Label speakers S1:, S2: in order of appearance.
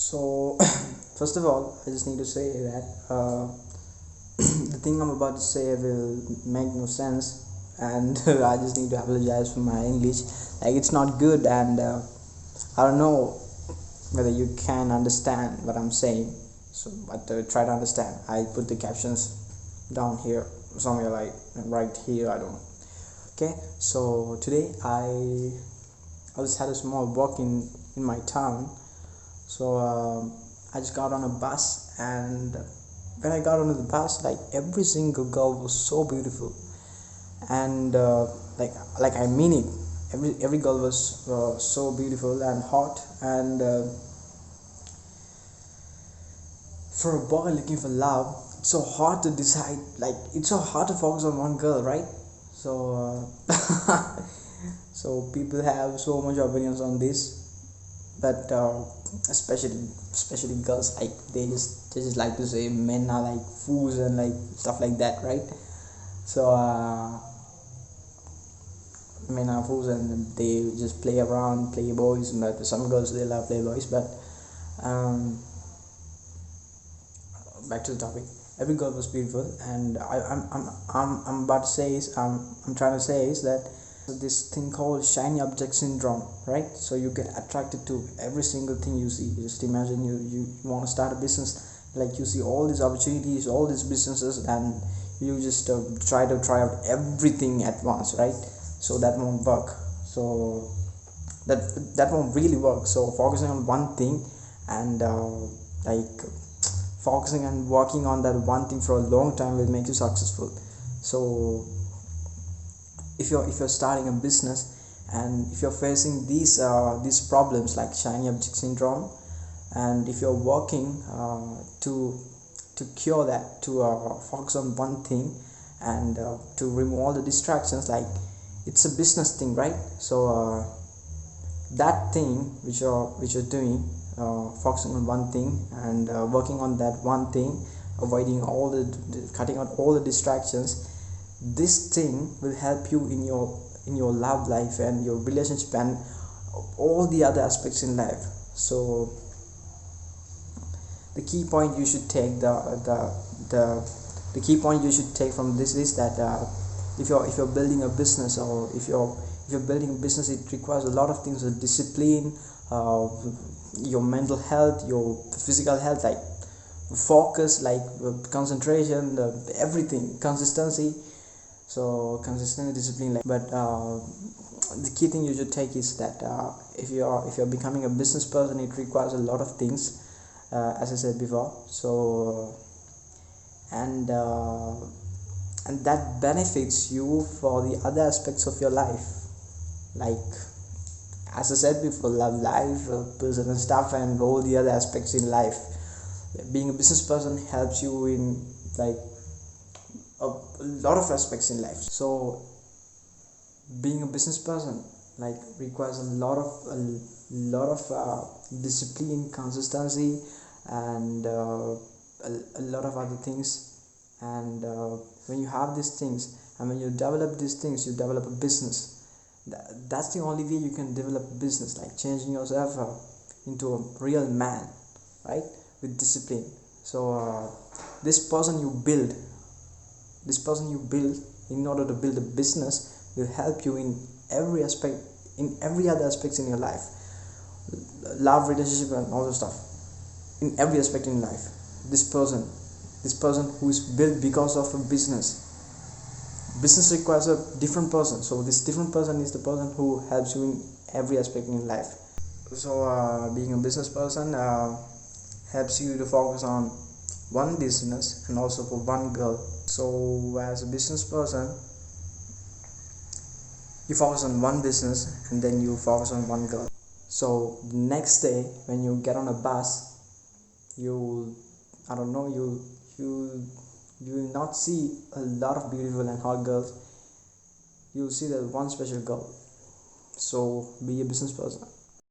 S1: So, first of all, I just need to say that the thing I'm about to say will make no sense, and I just need to apologize for my English. Like, it's not good, and I don't know whether you can understand what I'm saying. So, but try to understand. I put the captions down here, somewhere like right here. I don't know. Okay, so today I just had a small walk in my town. So I just got on a bus, and when I got onto the bus, like every single girl was so beautiful, and like I mean it. Every girl was so beautiful and hot, and for a boy looking for love, it's so hard to decide. Like, it's so hard to focus on one girl, right? So so people have so much opinions on this, but especially girls, like they just like to say men are like fools and like stuff like that, right? So men are fools and they just play around, play boys, but some girls they love playboys. But um back to the topic. Every girl was beautiful, and I'm about to say is I'm trying to say is that this thing called shiny object syndrome, right? So you get attracted to every single thing you see. Just imagine you want to start a business, like you see all these opportunities, all these businesses, and you just try out everything at once, right? So that won't work. So that won't really work. So focusing on one thing, and like focusing and working on that one thing for a long time will make you successful. So if you're starting a business, and if you're facing these problems like shiny object syndrome, and if you're working to cure that, to focus on one thing, and to remove all the distractions, like it's a business thing, right? So that thing which you're doing, focusing on one thing, and working on that one thing, avoiding cutting out all the distractions, this thing will help you in your love life and your relationship and all the other aspects in life. So the key point you should take the key point you should take from this is that if you're building a business, or if you're building a business, it requires a lot of things: discipline, your mental health, your physical health, like focus, like concentration, everything, consistency. So consistent discipline, like, but the key thing you should take is that if you're becoming a business person, it requires a lot of things, as I said before. So and that benefits you for the other aspects of your life, like as I said before, love life, personal stuff, and all the other aspects in life. Being a business person helps you in like a lot of aspects in life. So being a business person like requires a lot of discipline, consistency, and a lot of other things. And when you have these things, and when you develop these things, you develop a business. That's the only way you can develop a business, like changing yourself into a real man, right? With discipline. So this person you build in order to build a business will help you in every aspect, in every other aspects in your life, love, relationship, and all the stuff. In every aspect in life, this person who is built because of a business requires a different person. So this different person is the person who helps you in every aspect in life. So being a business person helps you to focus on one business and also for one girl. So as a business person, you focus on one business and then you focus on one girl. So the next day when you get on a bus, you I don't know, you will not see a lot of beautiful and hot girls. You will see that one special girl. So be a business person.